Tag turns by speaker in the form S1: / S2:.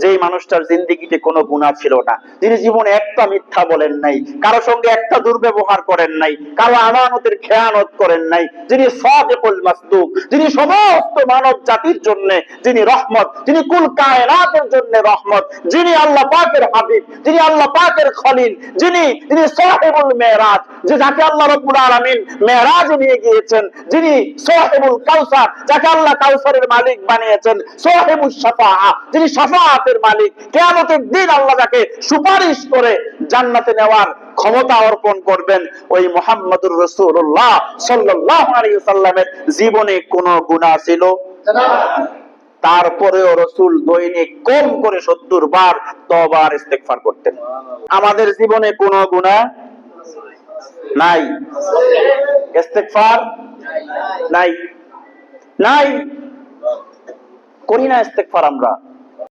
S1: যে মানুষটার জিন্দেগিতে কোনো গুনাহ ছিল না, যিনি জীবনে একটা মিথ্যা বলেন নাই, কারো সঙ্গে একটা দুর্ব্যবহার করেন নাই, কারো আমানতের খেয়ানত করেন নাই, যিনি সাদিকুল মাসদুক, যিনি সমস্ত মানব জাতির জন্য যিনি রহমত, যিনি কুল কায়নাতের জন্য রহমত, যিনি আল্লাহ পাকের হাবিব, যিনি আল্লাহ পাকের খলিল, যিনি সাহিবুল মেরাজ, যে যাকে আল্লাহ রাব্বুল আলামিন মেরাজে নিয়ে গিয়েছেন, যিনি সাহিবুল কাউসার, যাকে আল্লাহ কাউসারের মালিক বানিয়েছেন, সাহিবুস শাফাআহ, যিনি শাফাআতের মালিক, কিয়ামতের দিন আল্লাহ যাকে সুপারিশ করে জান্নাতে নেওয়ার ক্ষমতা অর্পণ করবেন, ওই মুহাম্মদুর রাসূলুল্লাহ সাল্লাল্লাহু আলাইহি ওয়াসাল্লামের জীবনে কোনো গুনাহ ছিল না। তারপরেও রাসূল দৈনিক কম করে 70 বার তওবা আর ইস্তেগফার করতেন। আমাদের জীবনে কোনো গুনাহ নাই, ইস্তেগফার নাই, নাই, করি না ইস্তেগফার আমরা।